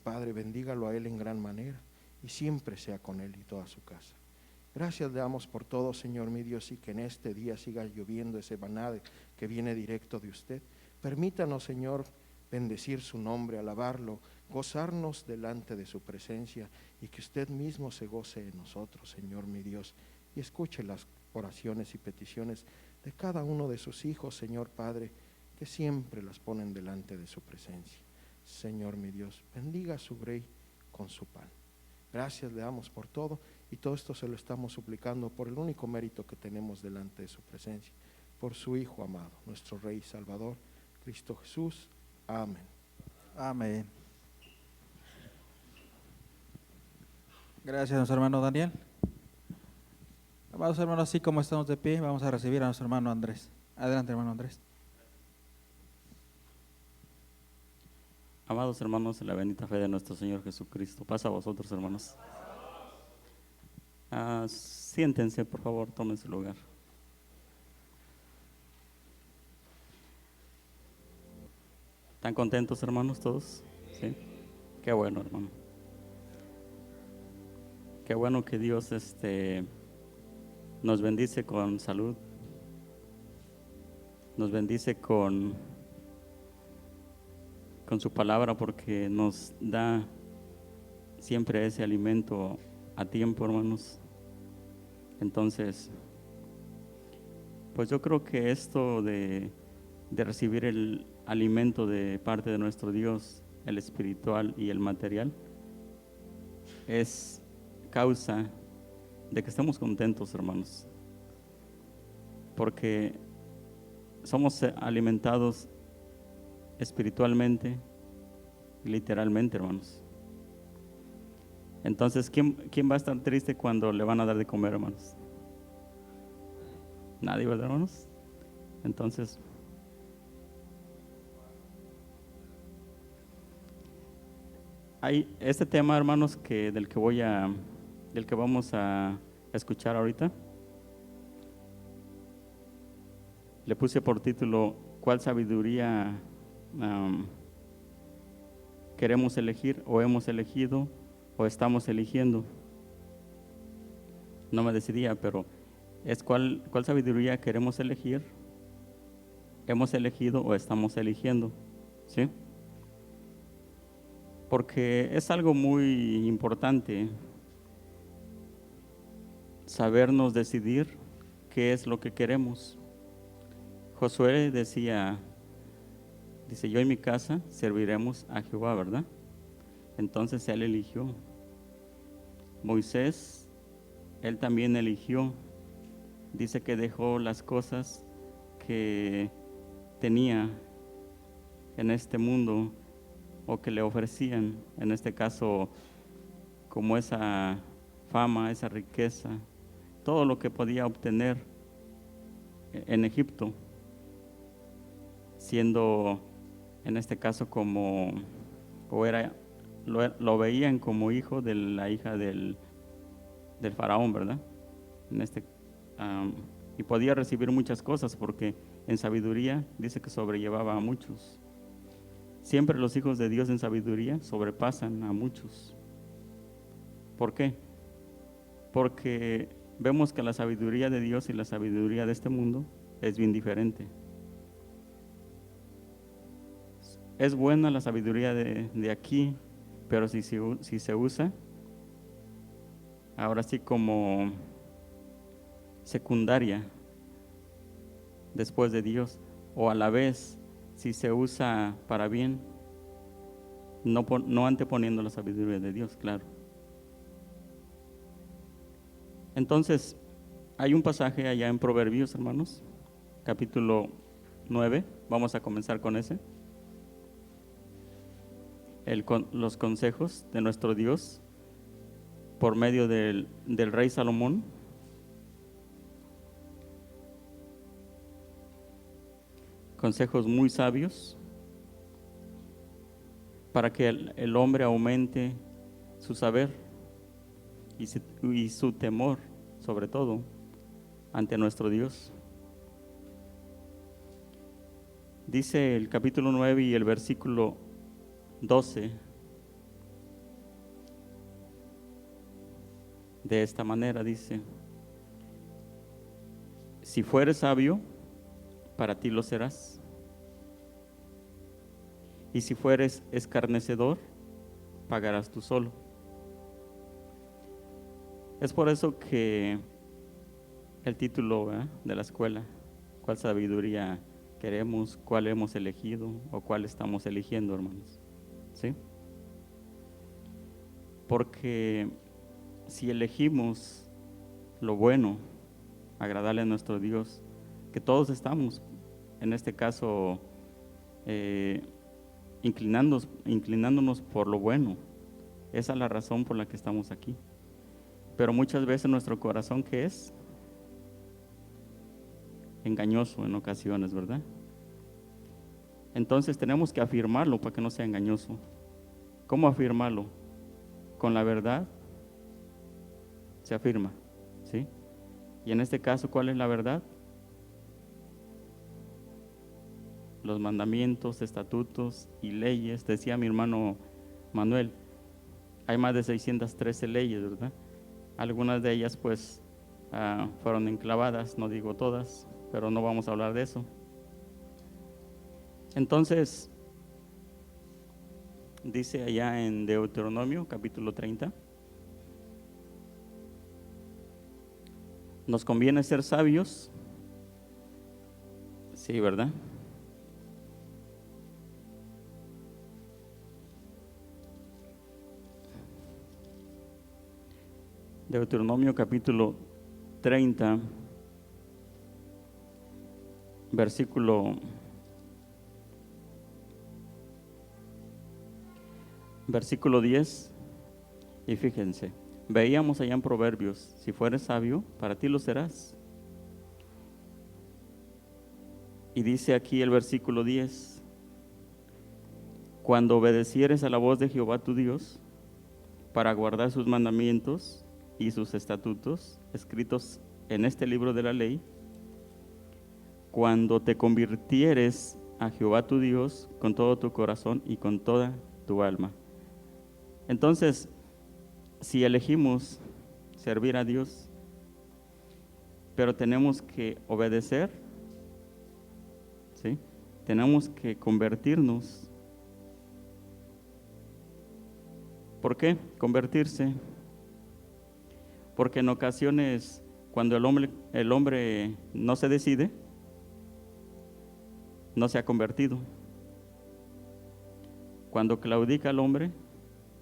Padre, bendígalo a él en gran manera y siempre sea con él y toda su casa. Gracias le damos por todo, Señor mi Dios, y que en este día siga lloviendo ese maná que viene directo de usted. Permítanos, Señor, bendecir su nombre, alabarlo, gozarnos delante de su presencia y que usted mismo se goce en nosotros, Señor mi Dios, y escuche las oraciones y peticiones de cada uno de sus hijos, Señor Padre, que siempre las ponen delante de su presencia. Señor mi Dios, bendiga a su grey con su pan. Gracias le damos por todo y todo esto se lo estamos suplicando por el único mérito que tenemos delante de su presencia, por su Hijo amado, nuestro Rey y Salvador, Cristo Jesús. Amén. Amén. Gracias, nuestro hermano Daniel. Amados hermanos, así como estamos de pie, vamos a recibir a nuestro hermano Andrés. Adelante, hermano Andrés. Amados hermanos, en la bendita fe de nuestro Señor Jesucristo, pasa a vosotros, hermanos. Siéntense, por favor, tomen su lugar. ¿Están contentos, hermanos, todos? ¿Sí? Qué bueno, hermano. Qué bueno que Dios nos bendice con salud, nos bendice con su palabra, porque nos da siempre ese alimento a tiempo, hermanos. Entonces, pues yo creo que esto de recibir el alimento de parte de nuestro Dios, el espiritual y el material, es causa de que estemos contentos, hermanos, porque somos alimentados espiritualmente y literalmente, hermanos. Entonces, ¿quién va a estar triste cuando le van a dar de comer, hermanos? Nadie, ¿verdad, hermanos? Entonces, hay este tema, hermanos, del que vamos a escuchar ahorita. Le puse por título: ¿cuál sabiduría queremos elegir, o hemos elegido, o estamos eligiendo? No me decidía, pero es cuál sabiduría queremos elegir, hemos elegido o estamos eligiendo, ¿sí? Porque es algo muy importante sabernos decidir qué es lo que queremos. Josué dice: yo y mi casa serviremos a Jehová, ¿verdad? Entonces él eligió. Moisés, él también eligió. Dice que dejó las cosas que tenía en este mundo, o que le ofrecían, en este caso, como esa fama, esa riqueza, todo lo que podía obtener en Egipto, siendo en este caso lo veían como hijo de la hija del faraón, ¿verdad? Y podía recibir muchas cosas, porque en sabiduría dice que sobrellevaba a muchos. Siempre los hijos de Dios en sabiduría sobrepasan a muchos. ¿Por qué? Porque vemos que la sabiduría de Dios y la sabiduría de este mundo es bien diferente. Es buena la sabiduría de aquí, pero si se usa ahora sí como secundaria después de Dios, o a la vez si se usa para bien, no anteponiendo la sabiduría de Dios, claro. Entonces, hay un pasaje allá en Proverbios, hermanos, capítulo 9, vamos a comenzar con ese. Los consejos de nuestro Dios por medio del rey Salomón. Consejos muy sabios para que el hombre aumente su saber y su temor, sobre todo, ante nuestro Dios. Dice el capítulo 9 y el versículo 12: de esta manera, dice: si fueres sabio, para ti lo serás. Y si fueres escarnecedor, pagarás tú solo. Es por eso que el título, ¿verdad?, de la escuela: ¿cuál sabiduría queremos? ¿Cuál hemos elegido? ¿O cuál estamos eligiendo, hermanos? ¿Sí? Porque si elegimos lo bueno, agradarle a nuestro Dios, que todos estamos, en este caso, inclinándonos por lo bueno. Esa es la razón por la que estamos aquí. Pero muchas veces nuestro corazón, ¿qué es? Engañoso en ocasiones, ¿verdad? Entonces tenemos que afirmarlo para que no sea engañoso. ¿Cómo afirmarlo? Con la verdad se afirma, ¿sí? Y en este caso, ¿cuál es la verdad? Los mandamientos, estatutos y leyes. Decía mi hermano Manuel, hay más de 613 leyes, ¿verdad? Algunas de ellas pues fueron enclavadas, no digo todas, pero no vamos a hablar de eso. Entonces, dice allá en Deuteronomio capítulo 30, nos conviene ser sabios, sí, ¿verdad? Deuteronomio capítulo 30, versículo 10, y fíjense, veíamos allá en Proverbios: si fueres sabio, para ti lo serás. Y dice aquí el versículo 10: cuando obedecieres a la voz de Jehová tu Dios, para guardar sus mandamientos y sus estatutos escritos en este libro de la ley, cuando te convirtieres a Jehová tu Dios con todo tu corazón y con toda tu alma. Entonces, si elegimos servir a Dios, pero tenemos que obedecer, ¿sí? Tenemos que convertirnos. ¿Por qué convertirse? Porque en ocasiones, cuando el hombre no se decide, no se ha convertido. Cuando claudica el hombre,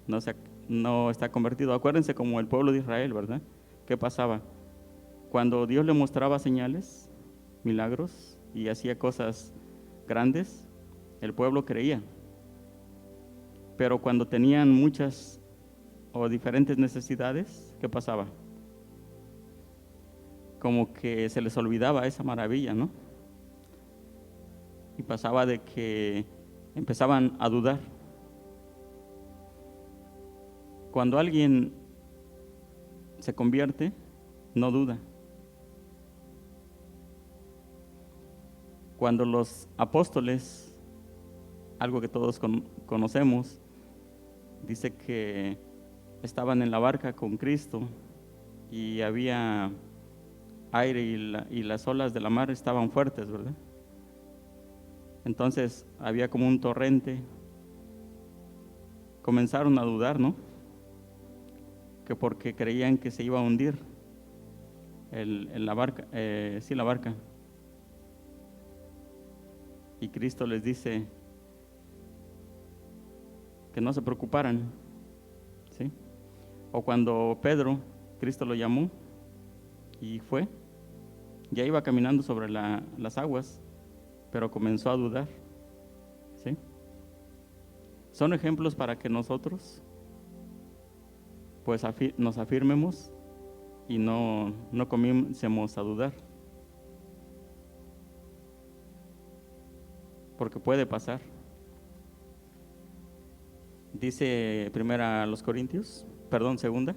no está convertido. Acuérdense como el pueblo de Israel, ¿verdad? ¿Qué pasaba? Cuando Dios le mostraba señales, milagros y hacía cosas grandes, el pueblo creía. Pero cuando tenían muchas o diferentes necesidades, ¿qué pasaba? Como que se les olvidaba esa maravilla, ¿no? Y pasaba de que empezaban a dudar. Cuando alguien se convierte, no duda. Cuando los apóstoles, algo que todos conocemos, dice que estaban en la barca con Cristo y había aire y las olas de la mar estaban fuertes, ¿verdad? Entonces había como un torrente. Comenzaron a dudar, ¿no? Que porque creían que se iba a hundir la barca, la barca. Y Cristo les dice que no se preocuparan, ¿sí? O cuando Pedro, Cristo lo llamó y fue, ya iba caminando sobre las aguas, pero comenzó a dudar, ¿sí? Son ejemplos para que nosotros pues nos afirmemos y no comencemos a dudar, porque puede pasar. Dice primera a los Corintios, segunda.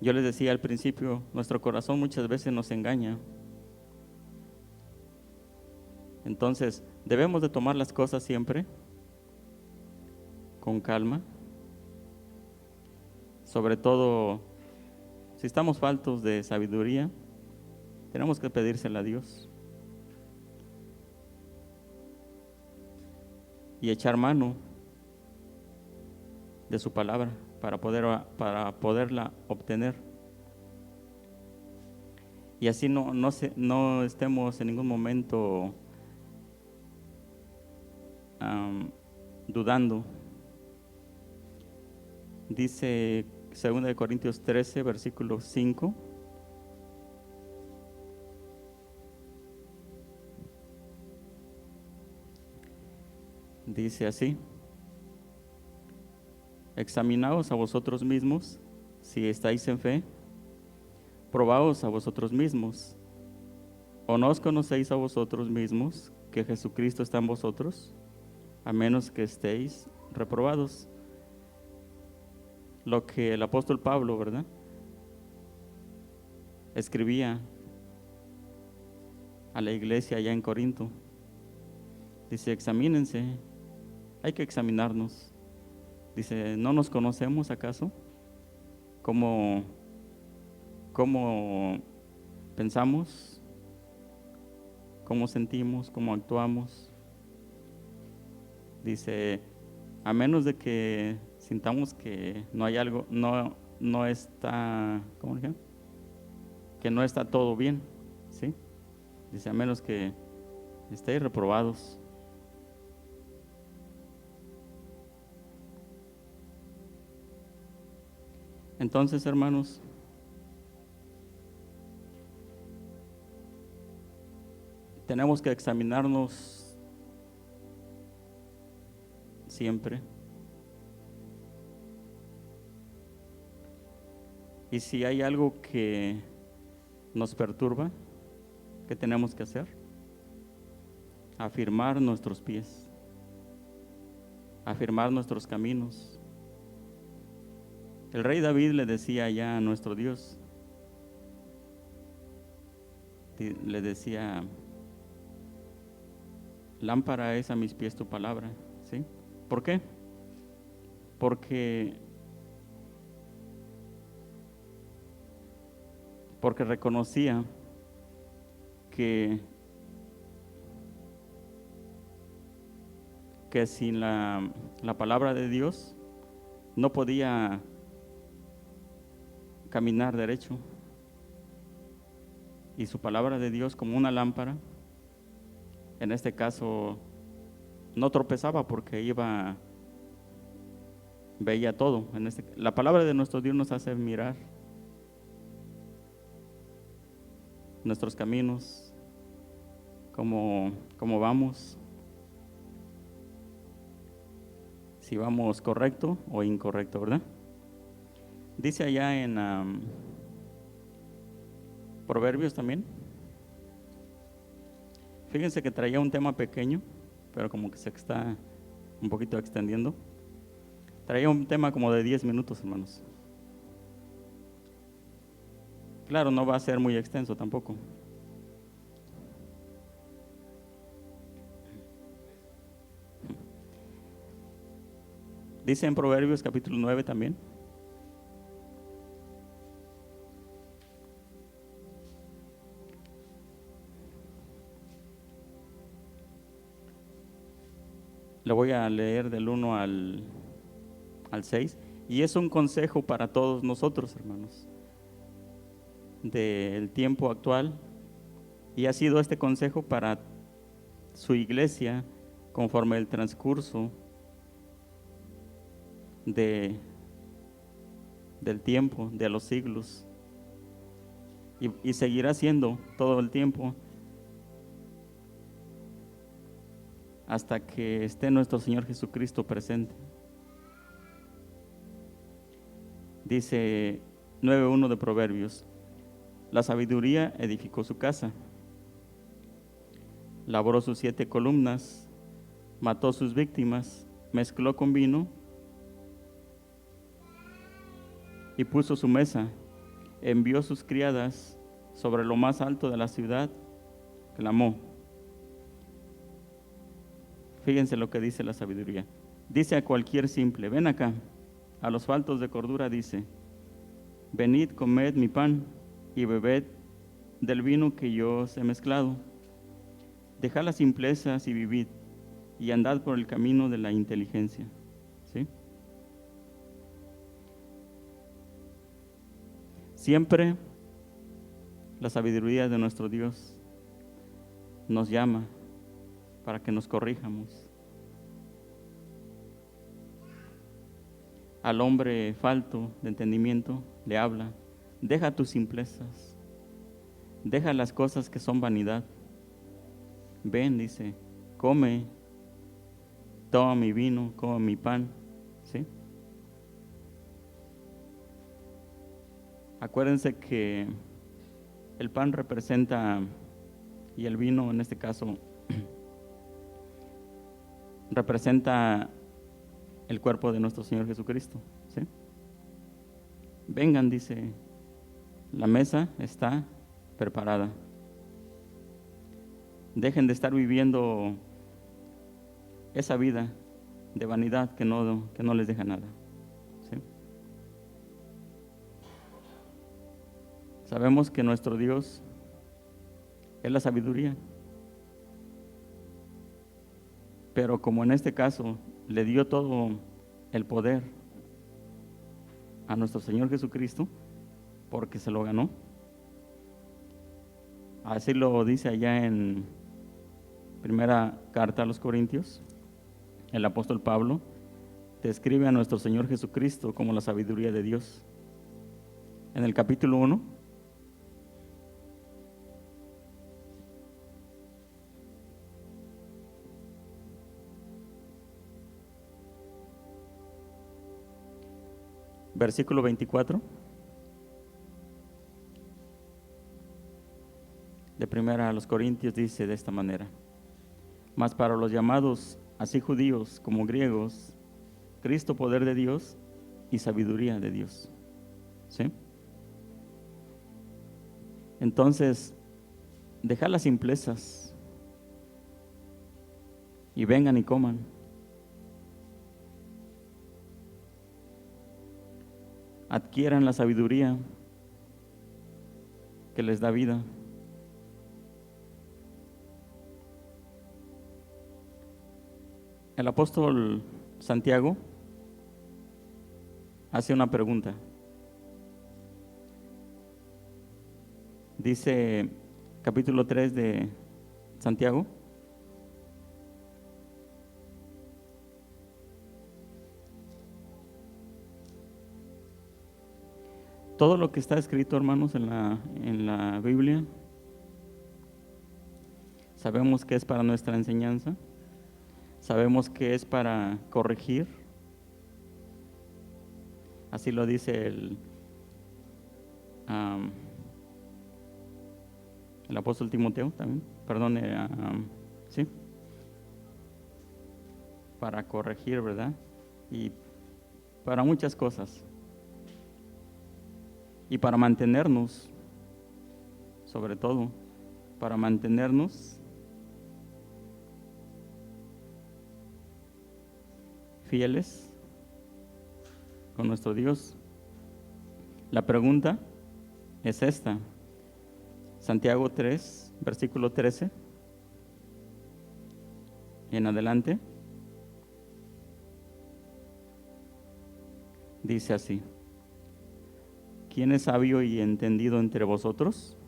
Yo les decía al principio, nuestro corazón muchas veces nos engaña. Entonces, debemos de tomar las cosas siempre con calma, Sobre todo, si estamos faltos de sabiduría, tenemos que pedírsela a Dios y echar mano de su palabra para poderla obtener. Y así no estemos en ningún momento dudando. Dice 2 Corintios 13, versículo 5. Dice así: examinaos a vosotros mismos si estáis en fe, probaos a vosotros mismos, o no os conocéis a vosotros mismos que Jesucristo está en vosotros, a menos que estéis reprobados. Lo que el apóstol Pablo, ¿verdad?, escribía a la iglesia allá en Corinto. Dice, examínense, hay que examinarnos. Dice, ¿no nos conocemos acaso? ¿Cómo pensamos? ¿Cómo sentimos? ¿Cómo actuamos? Dice, a menos de que sintamos que no hay algo, no está, ¿cómo dije? Que no está todo bien, ¿sí? Dice, a menos que estéis reprobados. Entonces, hermanos, tenemos que examinarnos siempre. Y si hay algo que nos perturba, ¿qué tenemos que hacer? Afirmar nuestros pies, afirmar nuestros caminos. El rey David le decía ya a nuestro Dios, le decía, lámpara es a mis pies tu palabra, ¿sí? ¿Por qué? Porque reconocía que sin la palabra de Dios no podía caminar derecho. Y su palabra de Dios, como una lámpara, en este caso no tropezaba porque veía todo. La palabra de nuestro Dios nos hace mirar nuestros caminos, cómo vamos, si vamos correcto o incorrecto, ¿verdad? Dice allá en Proverbios también. Fíjense que traía un tema pequeño, pero como que se está un poquito extendiendo. Traía un tema como de 10 minutos, hermanos. Claro, no va a ser muy extenso tampoco. Dice en Proverbios capítulo 9 también. Lo voy a leer del 1 al 6. Y es un consejo para todos nosotros, hermanos, del tiempo actual. Y ha sido este consejo para su iglesia conforme el transcurso del tiempo, de los siglos. Y seguirá siendo todo el tiempo hasta que esté nuestro Señor Jesucristo presente. Dice 9:1 de Proverbios: la sabiduría edificó su casa, labró sus 7 columnas, mató sus víctimas, mezcló con vino y puso su mesa, envió sus criadas sobre lo más alto de la ciudad, clamó. Fíjense lo que dice la sabiduría. Dice a cualquier simple, ven acá. A los faltos de cordura dice, venid, comed mi pan y bebed del vino que yo os he mezclado. Dejad las simplezas y vivid, y andad por el camino de la inteligencia. ¿Sí? Siempre la sabiduría de nuestro Dios nos llama para que nos corrijamos. Al hombre falto de entendimiento le habla: deja tus simplezas, deja las cosas que son vanidad. Ven, dice, come, toma mi vino, come mi pan. ¿Sí? Acuérdense que el pan representa, y el vino en este caso, representa el cuerpo de nuestro Señor Jesucristo. ¿Sí? Vengan, dice, la mesa está preparada. Dejen de estar viviendo esa vida de vanidad que no les deja nada. ¿Sí? Sabemos que nuestro Dios es la sabiduría, pero como en este caso le dio todo el poder a nuestro Señor Jesucristo, porque se lo ganó. Así lo dice allá en primera carta a los Corintios, el apóstol Pablo describe a nuestro Señor Jesucristo como la sabiduría de Dios. En el capítulo 1, versículo 24 de primera a los Corintios dice de esta manera: mas para los llamados, así judíos como griegos, Cristo poder de Dios y sabiduría de Dios. ¿Sí? Entonces, dejad las simplezas y vengan y coman. Adquieran la sabiduría que les da vida. El apóstol Santiago hace una pregunta. Dice capítulo 3 de Santiago: todo lo que está escrito, hermanos, en la Biblia, sabemos que es para nuestra enseñanza, sabemos que es para corregir. Así lo dice el apóstol Timoteo también, perdón, sí, para corregir, ¿verdad? Y para muchas cosas. Y para mantenernos, sobre todo, para mantenernos fieles con nuestro Dios. La pregunta es esta: Santiago 3, versículo 13 en adelante, dice así: ¿quién es sabio y entendido entre vosotros?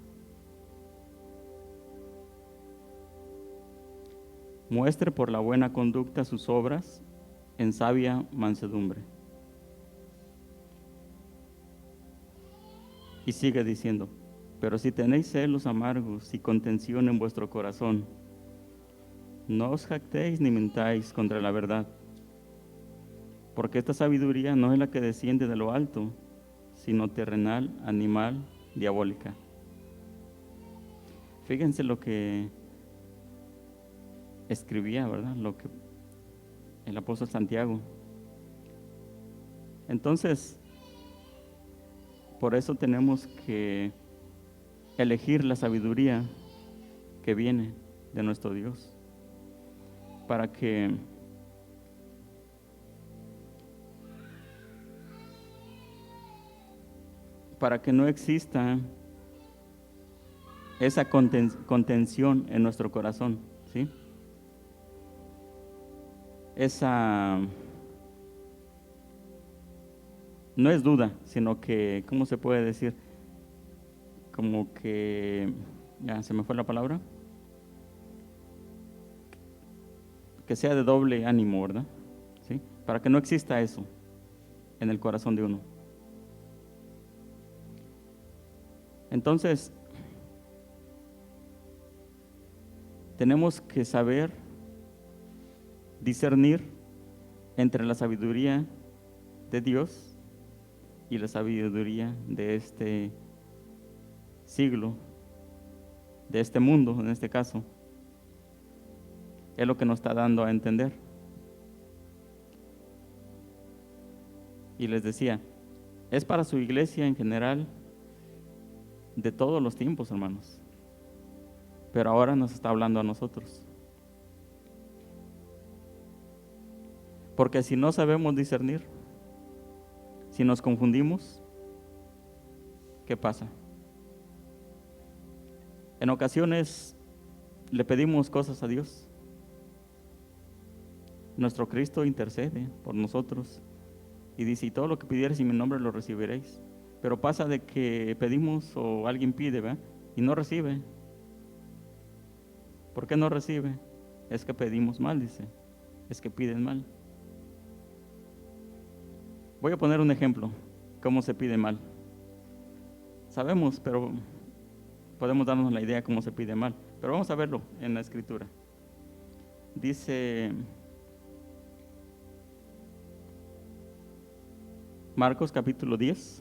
Muestre por la buena conducta sus obras en sabia mansedumbre. Y sigue diciendo: pero si tenéis celos amargos y contención en vuestro corazón, no os jactéis ni mintáis contra la verdad, porque esta sabiduría no es la que desciende de lo alto, sino terrenal, animal, diabólica. Fíjense lo que escribía, ¿verdad? Lo que el apóstol Santiago. Entonces, por eso tenemos que elegir la sabiduría que viene de nuestro Dios, para que para que no exista esa contención en nuestro corazón, ¿sí? Esa no es duda, sino que, ¿cómo se puede decir? Como que, ya se me fue la palabra, que sea de doble ánimo, ¿verdad? ¿Sí? Para que no exista eso en el corazón de uno. Entonces, tenemos que saber discernir entre la sabiduría de Dios y la sabiduría de este siglo, de este mundo, en este caso. Es lo que nos está dando a entender. Y les decía, es para su iglesia en general de todos los tiempos, hermanos. Pero ahora nos está hablando a nosotros. Porque si no sabemos discernir, si nos confundimos, ¿qué pasa? En ocasiones le pedimos cosas a Dios. Nuestro Cristo intercede por nosotros y dice, y todo lo que pidierais en mi nombre lo recibiréis. Pero pasa de que pedimos o alguien pide, ¿verdad? Y no recibe. ¿Por qué no recibe? Es que pedimos mal, dice. Es que piden mal. Voy a poner un ejemplo, cómo se pide mal. Sabemos, pero podemos darnos la idea cómo se pide mal. Pero vamos a verlo en la Escritura. Dice Marcos capítulo 10.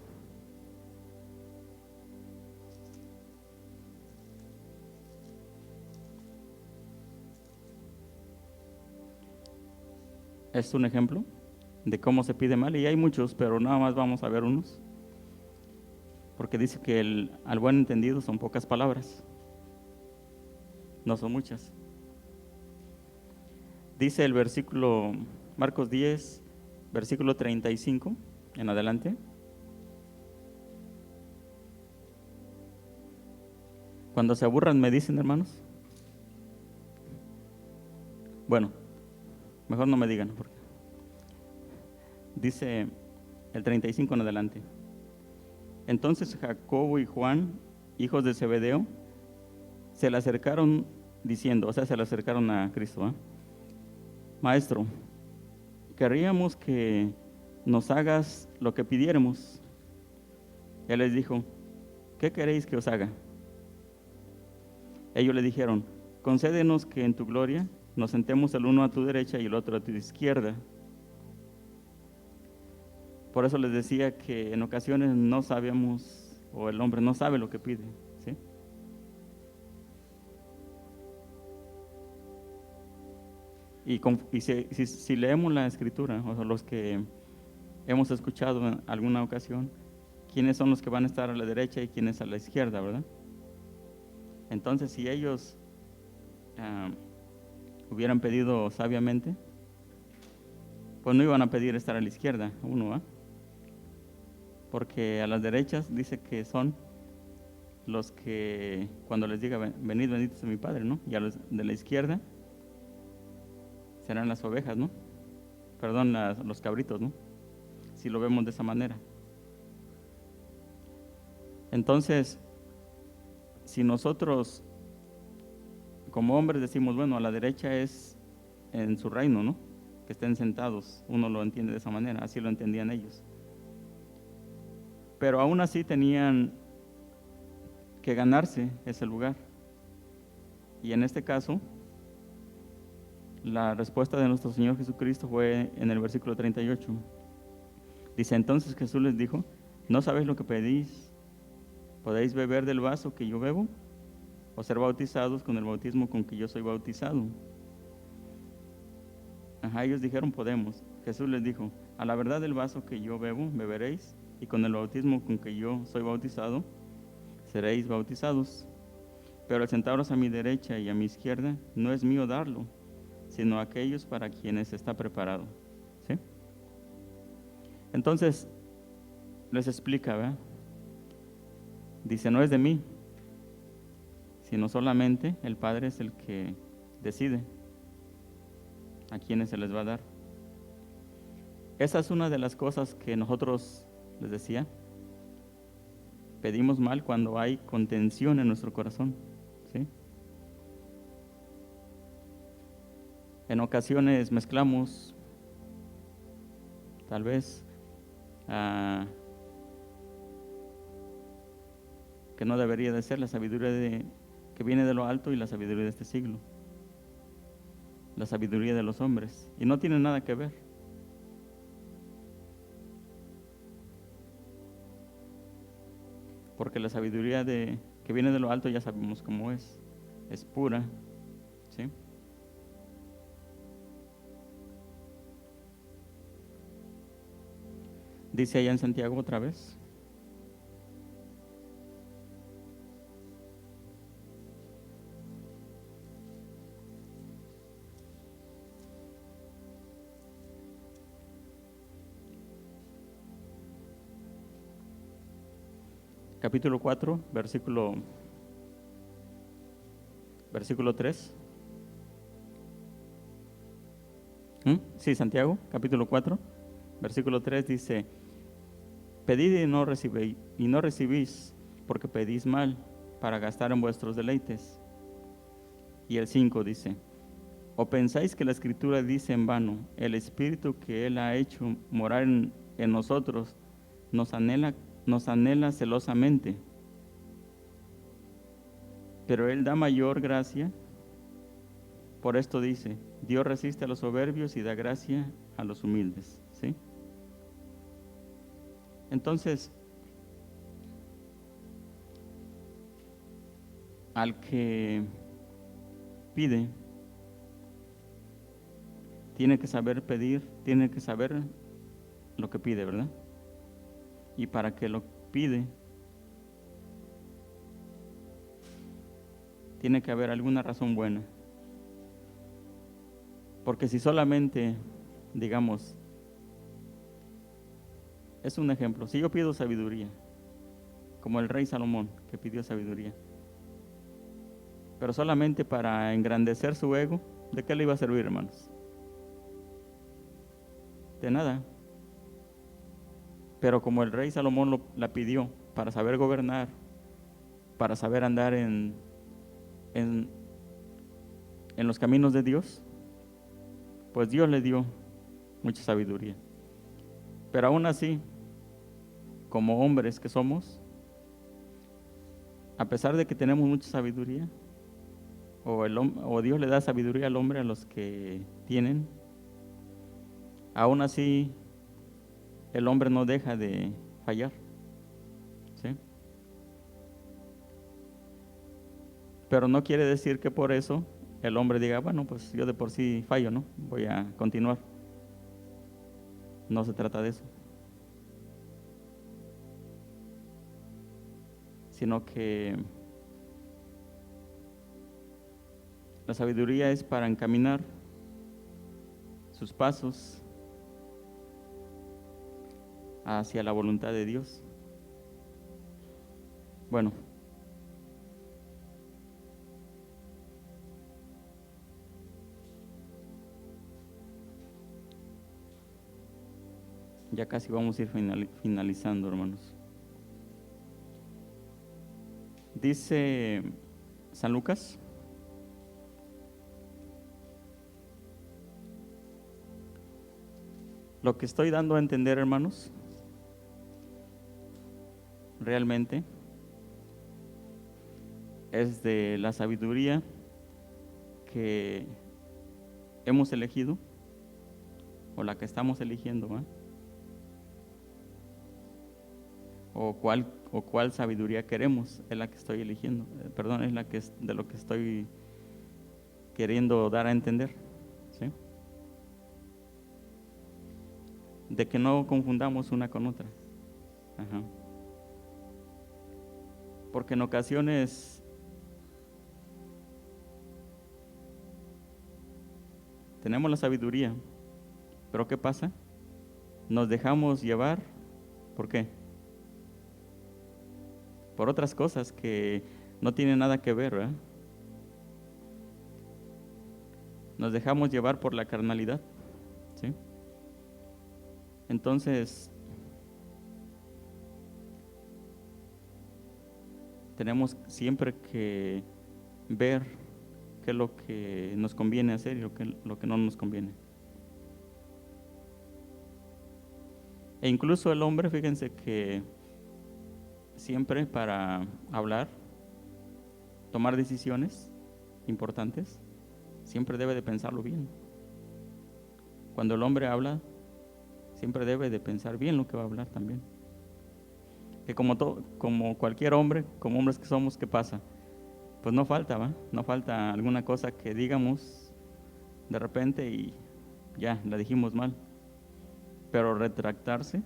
Es un ejemplo de cómo se pide mal, y hay muchos, pero nada más vamos a ver unos, porque dice que al buen entendido son pocas palabras, no son muchas. Dice el versículo, Marcos 10, versículo 35 en adelante. Cuando se aburran me dicen, hermanos. Bueno, mejor no me digan, porque dice el 35 en adelante. Entonces Jacobo y Juan, hijos de Zebedeo, se le acercaron diciendo, o sea, se le acercaron a Cristo, ¿eh? Maestro, querríamos que nos hagas lo que pidiéramos. Él les dijo, ¿qué queréis que os haga? Ellos le dijeron, concédenos que en tu gloria nos sentemos el uno a tu derecha y el otro a tu izquierda. Por eso les decía que en ocasiones no sabemos, o el hombre no sabe lo que pide, ¿sí? Y si leemos la Escritura, o sea, los que hemos escuchado en alguna ocasión, quiénes son los que van a estar a la derecha y quiénes a la izquierda, ¿verdad? Entonces, si ellos hubieran pedido sabiamente, pues no iban a pedir estar a la izquierda, uno, ¿va? Porque a las derechas dice que son los que cuando les diga venid, bendito sea mi Padre, ¿no? Y a los de la izquierda serán las ovejas, ¿no? Perdón, los cabritos, ¿no? Si lo vemos de esa manera. Entonces, si nosotros como hombres decimos, bueno, a la derecha es en su reino, ¿no? Que estén sentados, uno lo entiende de esa manera, así lo entendían ellos. Pero aún así tenían que ganarse ese lugar. Y en este caso, la respuesta de nuestro Señor Jesucristo fue en el versículo 38. Dice, entonces Jesús les dijo, ¿no sabéis lo que pedís? ¿Podéis beber del vaso que yo bebo? ¿O ser bautizados con el bautismo con que yo soy bautizado? Ellos dijeron, podemos. Jesús les dijo, a la verdad del vaso que yo bebo, beberéis, y con el bautismo con que yo soy bautizado, seréis bautizados. Pero al sentaros a mi derecha y a mi izquierda, no es mío darlo, sino a aquellos para quienes está preparado. ¿Sí? Entonces, les explica, ¿verdad? dice, no es de mí, sino solamente el Padre es el que decide a quienes se les va a dar. Esa es una de las cosas que nosotros, les decía, pedimos mal cuando hay contención en nuestro corazón, ¿sí? En ocasiones mezclamos, tal vez, que no debería de ser la sabiduría que viene de lo alto y la sabiduría de este siglo, la sabiduría de los hombres, y no tiene nada que ver. Porque la sabiduría que viene de lo alto ya sabemos cómo es pura, ¿sí? Dice allá en Santiago otra vez. Capítulo 4, versículo 3. Sí, Santiago, capítulo 4, versículo 3 dice, pedid y no recibís, porque pedís mal, para gastar en vuestros deleites. Y el 5 dice, ¿o pensáis que la Escritura dice en vano, el Espíritu que Él ha hecho morar en nosotros nos anhela celosamente? Pero Él da mayor gracia. Por esto dice, Dios resiste a los soberbios y da gracia a los humildes, ¿sí? Entonces, al que pide, tiene que saber pedir, tiene que saber lo que pide, ¿verdad? Y para que lo pide, tiene que haber alguna razón buena. Porque si solamente, digamos, es un ejemplo, si yo pido sabiduría, como el rey Salomón que pidió sabiduría, pero solamente para engrandecer su ego, ¿de qué le iba a servir, hermanos? De nada. Pero como el rey Salomón la pidió para saber gobernar, para saber andar en los caminos de Dios, pues Dios le dio mucha sabiduría. Pero aún así, como hombres que somos, a pesar de que tenemos mucha sabiduría, o Dios le da sabiduría al hombre a los que tienen, aún así el hombre no deja de fallar, ¿sí? Pero no quiere decir que por eso el hombre diga, bueno, pues yo de por sí fallo, ¿no? Voy a continuar. No se trata de eso. Sino que la sabiduría es para encaminar sus pasos hacia la voluntad de Dios. Bueno, ya casi vamos a ir finalizando, hermanos. Dice San Lucas, lo que estoy dando a entender, hermanos, realmente es de la sabiduría que hemos elegido o la que estamos eligiendo, ¿eh? O cuál sabiduría queremos, es la que estoy eligiendo, perdón, es la que es de lo que estoy queriendo dar a entender, ¿sí? De que no confundamos una con otra. Ajá. Porque en ocasiones tenemos la sabiduría, pero ¿qué pasa? Nos dejamos llevar, ¿por qué? por otras cosas que no tienen nada que ver, ¿verdad? Nos dejamos llevar por la carnalidad, ¿sí? Entonces, tenemos siempre que ver qué es lo que nos conviene hacer y lo que no nos conviene. E incluso el hombre, fíjense que siempre para hablar, tomar decisiones importantes, siempre debe de pensarlo bien. Cuando el hombre habla, siempre debe de pensar bien lo que va a hablar también. Que como cualquier hombre, como hombres que somos, ¿qué pasa? Pues no falta, ¿va? No falta alguna cosa que digamos de repente y ya, la dijimos mal. Pero retractarse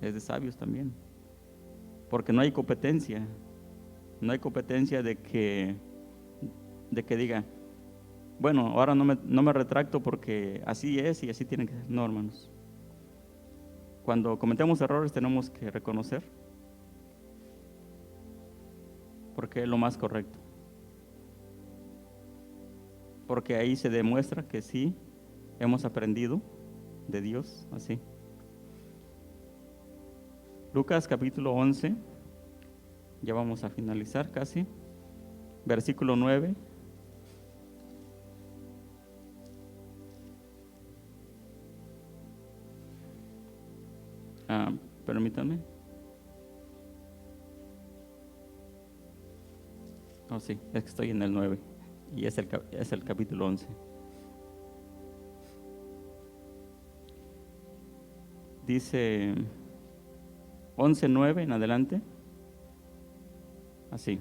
es de sabios también. Porque no hay competencia. No hay competencia de que diga, bueno, ahora no me retracto porque así es y así tiene que ser. No, hermanos. Cuando cometemos errores tenemos que reconocer, porque es lo más correcto. Porque ahí se demuestra que sí hemos aprendido de Dios, así. Lucas capítulo 11, ya vamos a finalizar casi, versículo 9. Permítanme. Oh, sí, es que estoy en el 9 y es el capítulo 11. Dice 11:9 en adelante. Así.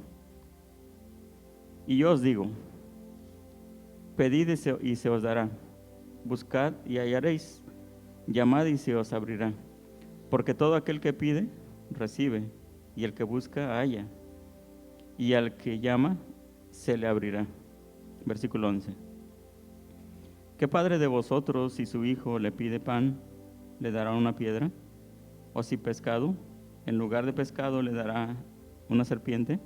Y yo os digo, pedid y se os dará, buscad y hallaréis, llamad y se os abrirá. Porque todo aquel que pide, recibe, y el que busca, halla, y al que llama, se le abrirá. Versículo 11. ¿Qué padre de vosotros, si su hijo le pide pan, le dará una piedra? ¿O si pescado, en lugar de pescado, le dará una serpiente?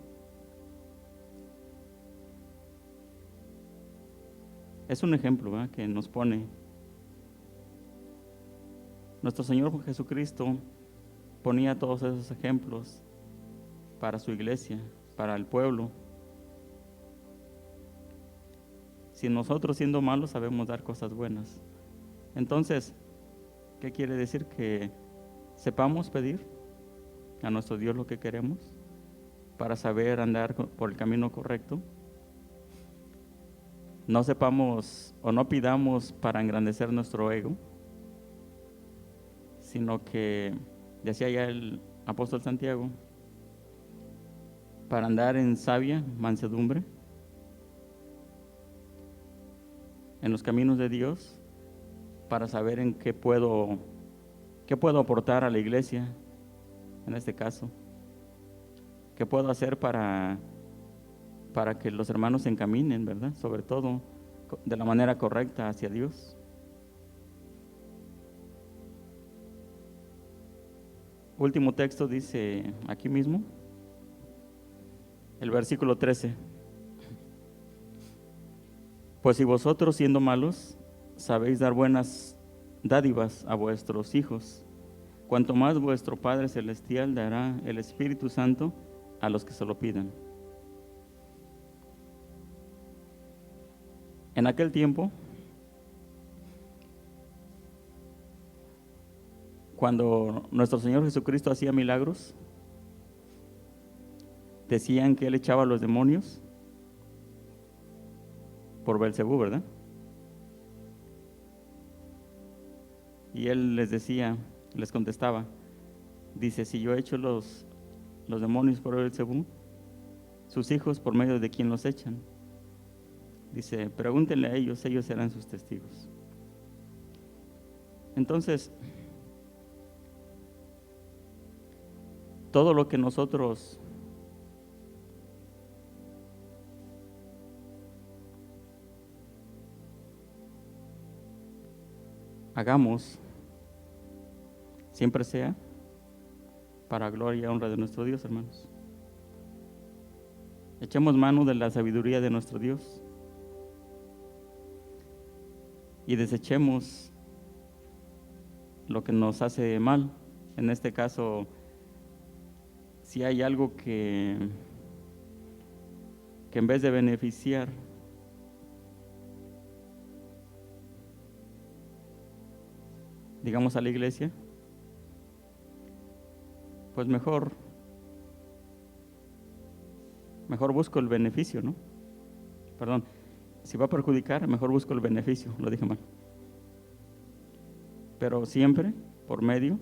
Es un ejemplo, ¿verdad?, que nos pone nuestro Señor Jesucristo. Ponía todos esos ejemplos para su iglesia, para el pueblo. Si nosotros, siendo malos, sabemos dar cosas buenas, entonces, ¿qué quiere decir? Que sepamos pedir a nuestro Dios lo que queremos para saber andar por el camino correcto. No sepamos o no pidamos para engrandecer nuestro ego, sino que, decía ya el apóstol Santiago, para andar en sabia mansedumbre, en los caminos de Dios, para saber en qué puedo aportar a la iglesia, en este caso, qué puedo hacer para que los hermanos se encaminen, ¿verdad? Sobre todo de la manera correcta hacia Dios. Último texto dice aquí mismo, el versículo 13. Pues si vosotros, siendo malos, sabéis dar buenas dádivas a vuestros hijos, cuanto más vuestro Padre Celestial dará el Espíritu Santo a los que se lo pidan. En aquel tiempo, cuando nuestro Señor Jesucristo hacía milagros, decían que Él echaba a los demonios por Belcebú, ¿verdad? Y Él les decía, les contestaba, dice, si yo echo los demonios por Belcebú, sus hijos, ¿por medio de quién los echan? Dice, pregúntenle a ellos serán sus testigos. Entonces, todo lo que nosotros hagamos, siempre sea para gloria y honra de nuestro Dios, hermanos. Echemos mano de la sabiduría de nuestro Dios y desechemos lo que nos hace mal. En este caso, si hay algo que en vez de beneficiar, digamos, a la iglesia, pues mejor busco el beneficio, ¿no? Perdón, si va a perjudicar, mejor busco el beneficio, lo dije mal. Pero siempre por medio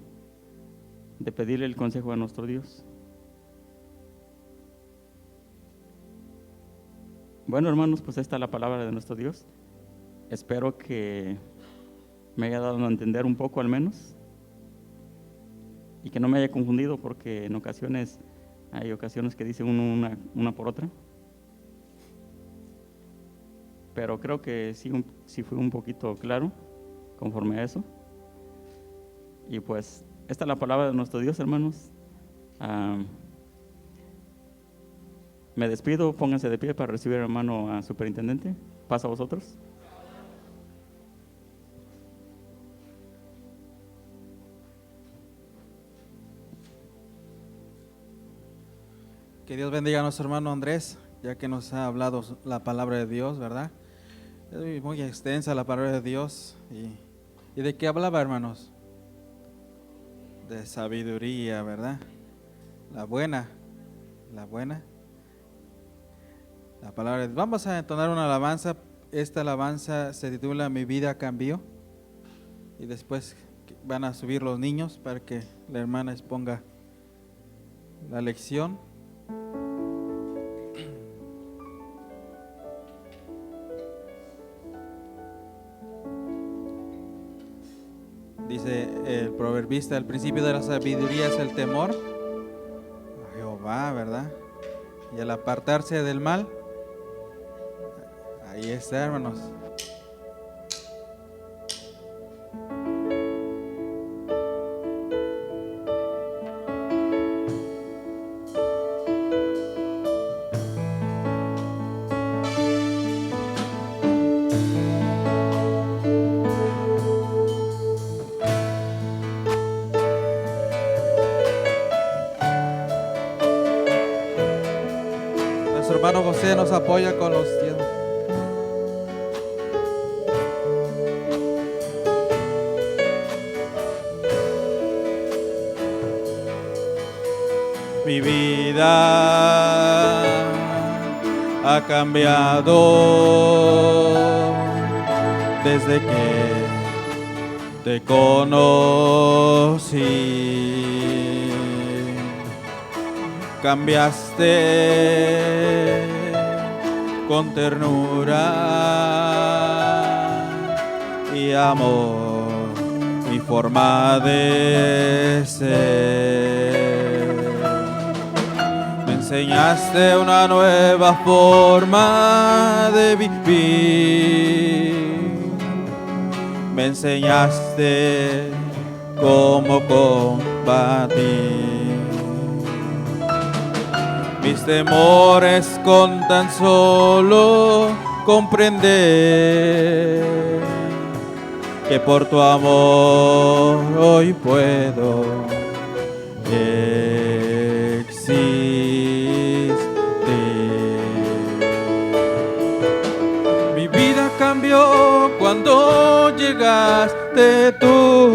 de pedirle el consejo a nuestro Dios. Bueno, hermanos, pues esta es la palabra de nuestro Dios. Espero que me haya dado a entender un poco al menos y que no me haya confundido, porque en ocasiones hay ocasiones que dice uno una por otra, pero creo que sí fui un poquito claro conforme a eso. Y pues esta es la palabra de nuestro Dios, hermanos. Me despido, pónganse de pie para recibir, hermano, a superintendente. Paso a vosotros. Que Dios bendiga a nuestro hermano Andrés, ya que nos ha hablado la palabra de Dios, ¿verdad? Es muy extensa la palabra de Dios. ¿Y de qué hablaba, hermanos? De sabiduría, ¿verdad? La buena. La palabra de Dios. Vamos a entonar una alabanza. Esta alabanza se titula Mi vida cambió. Y después van a subir los niños para que la hermana exponga la lección. Dice el proverbista: el principio de la sabiduría es el temor a Jehová, ¿verdad? Y al apartarse del mal, ahí está, hermanos. Nuestro hermano José nos apoya con los diezmos. Mi vida ha cambiado desde que te conocí. Cambiaste con ternura y amor mi forma de ser. Me enseñaste una nueva forma de vivir. Me enseñaste cómo combatir mis temores con tan solo comprender que por tu amor hoy puedo existir. Mi vida cambió cuando llegaste tú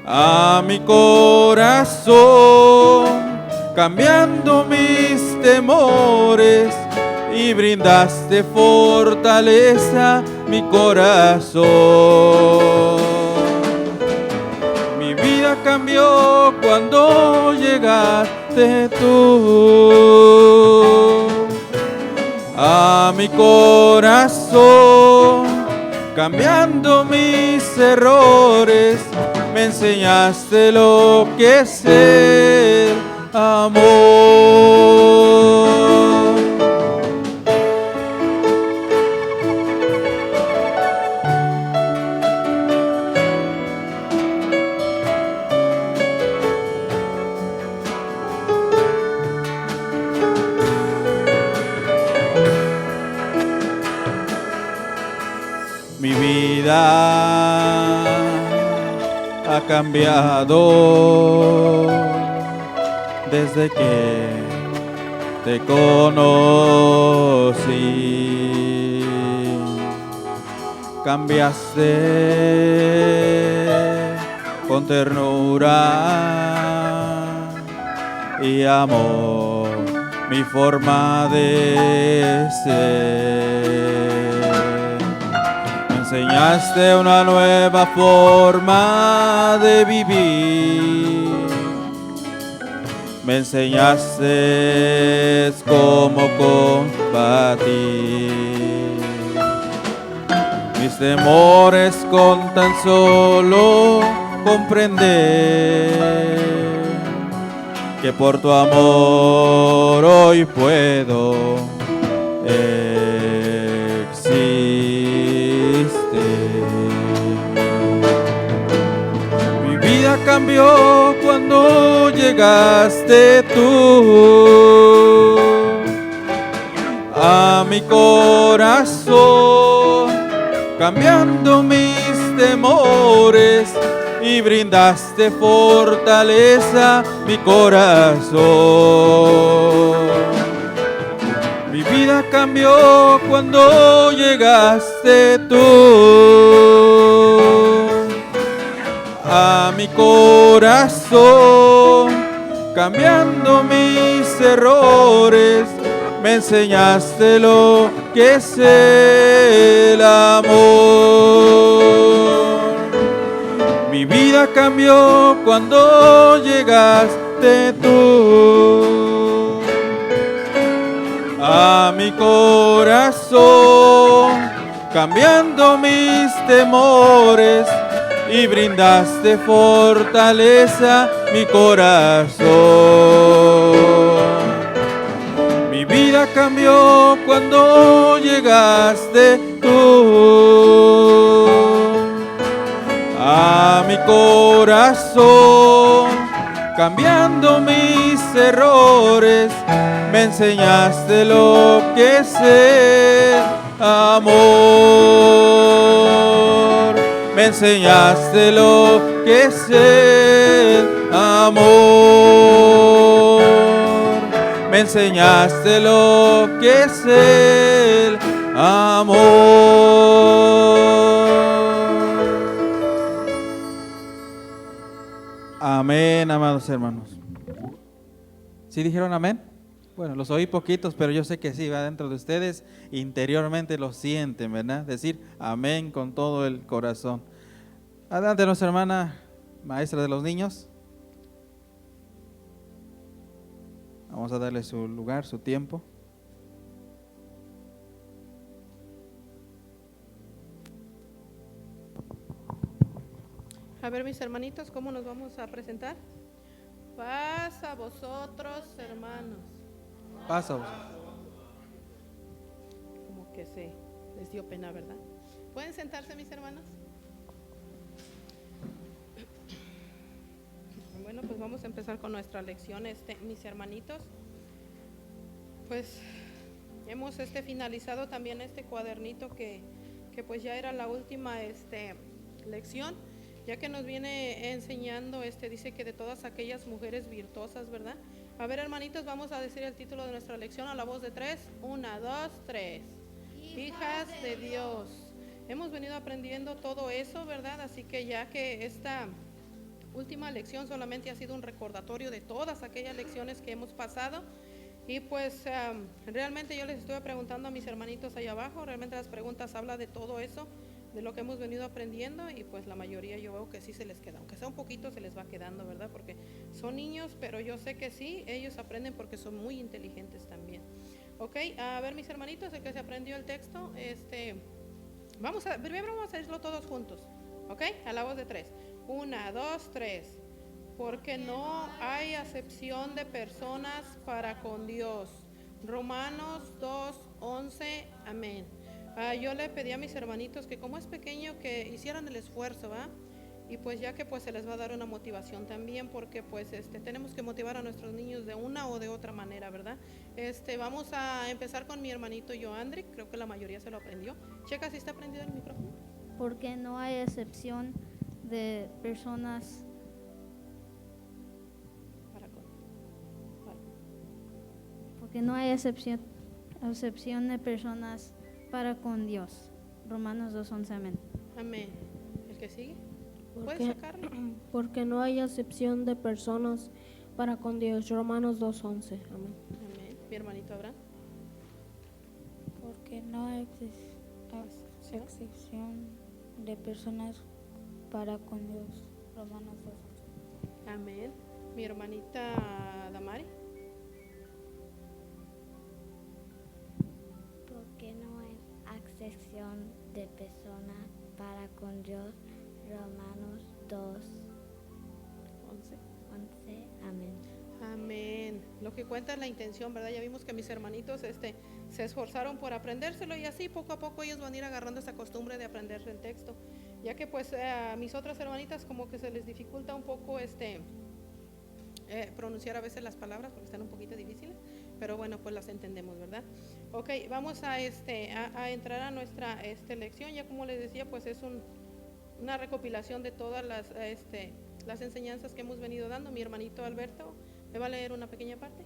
a mi corazón, cambiando mis temores, y brindaste fortaleza a mi corazón. Mi vida cambió cuando llegaste tú a mi corazón, cambiando mis errores. Me enseñaste lo que es el amor. vida ha cambiado desde que te conocí. Cambiaste con ternura y amor mi forma de ser. Me enseñaste una nueva forma de vivir. Me enseñaste cómo combatir mis temores con tan solo comprender que por tu amor hoy puedo existir. Mi vida cambió cuando llegaste tú a mi corazón, cambiando mis temores y brindaste fortaleza a mi corazón. Mi vida cambió cuando llegaste tú a mi corazón, cambiando mis errores. Me enseñaste lo que es el amor. Mi vida cambió cuando llegaste tú a mi corazón, cambiando mis temores y brindaste fortaleza a mi corazón. Mi vida cambió cuando llegaste tú a mi corazón, cambiando mis errores. Me enseñaste lo que es el amor. Me enseñaste lo que es el amor. Me enseñaste lo que es el amor. Amén, amados hermanos. ¿Sí dijeron amén? Bueno, los oí poquitos, pero yo sé que sí, va dentro de ustedes, interiormente lo sienten, ¿verdad? Decir amén con todo el corazón. Adelante nuestra hermana, maestra de los niños. Vamos a darle su lugar, su tiempo. A ver, mis hermanitos, ¿cómo nos vamos a presentar? Paz a vosotros, hermanos. Pasa. Como que les dio pena, ¿verdad? ¿Pueden sentarse, mis hermanos? Bueno, pues vamos a empezar con nuestra lección, mis hermanitos. Pues hemos finalizado también este cuadernito que pues ya era la última lección, ya que nos viene enseñando, dice que de todas aquellas mujeres virtuosas, ¿verdad? A ver, hermanitos, vamos a decir el título de nuestra lección a la voz de 3. 1, 2, 3. Hijas de Dios. Hemos venido aprendiendo todo eso, ¿verdad? Así que ya que esta última lección solamente ha sido un recordatorio de todas aquellas lecciones que hemos pasado. Y pues realmente yo les estuve preguntando a mis hermanitos allá abajo, realmente las preguntas hablan de todo eso, de lo que hemos venido aprendiendo, y pues la mayoría yo veo que sí se les queda, aunque sea un poquito se les va quedando, ¿verdad? Porque son niños, pero yo sé que sí, ellos aprenden porque son muy inteligentes también. Ok, a ver, mis hermanitos, el que se aprendió el texto, primero vamos a hacerlo todos juntos, ok, a la voz de 3. 1, 2, 3. Porque no hay acepción de personas para con Dios. Romanos 2:11, amén. Yo le pedí a mis hermanitos que como es pequeño que hicieran el esfuerzo, ¿va? Y pues ya que pues se les va a dar una motivación también, porque pues tenemos que motivar a nuestros niños de una o de otra manera, ¿verdad? Vamos a empezar con mi hermanito Joandrick, creo que la mayoría se lo aprendió. Checa si está prendido el micrófono. porque no hay excepción de personas Para con- para- porque no hay excepción de personas para con Dios. Romanos 2:11, amén. Amén. ¿El que sigue? ¿Puedes Porque, sacarlo? porque no hay excepción de personas para con Dios. Romanos 2:11. Amén. Amén. Mi hermanito Abraham. Porque no hay excepción de personas para con Dios. Romanos 2:11. Amén. Mi hermanita Damari. Porque no hay excepción de personas para con Dios. Romanos 11. 2:11. Amén. Amén. Lo que cuenta es la intención, ¿verdad? Ya vimos que mis hermanitos se esforzaron por aprendérselo y así poco a poco ellos van a ir agarrando esa costumbre de aprenderse el texto. Ya que pues a mis otras hermanitas como que se les dificulta un poco pronunciar a veces las palabras porque están un poquito difíciles, pero bueno, pues las entendemos, ¿verdad? Ok, vamos a entrar a nuestra lección. Ya como les decía, pues es una recopilación de todas las enseñanzas que hemos venido dando. Mi hermanito Alberto me va a leer una pequeña parte.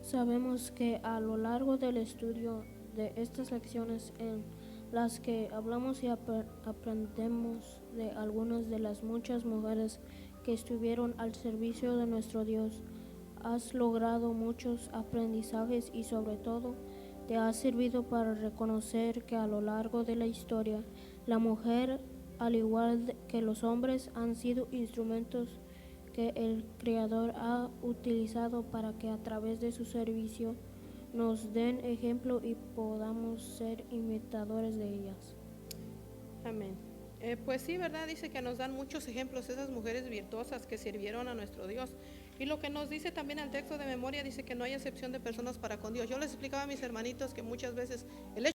Sabemos que a lo largo del estudio de estas lecciones en las que hablamos y aprendemos de algunas de las muchas mujeres que estuvieron al servicio de nuestro Dios, has logrado muchos aprendizajes y sobre todo te ha servido para reconocer que a lo largo de la historia la mujer, al igual que los hombres, han sido instrumentos que el Creador ha utilizado para que a través de su servicio nos den ejemplo y podamos ser imitadores de ellas. Amén. Pues sí, ¿verdad? Dice que nos dan muchos ejemplos esas mujeres virtuosas que sirvieron a nuestro Dios. Y lo que nos dice también el texto de memoria dice que no hay excepción de personas para con Dios. Yo les explicaba a mis hermanitos que muchas veces el hecho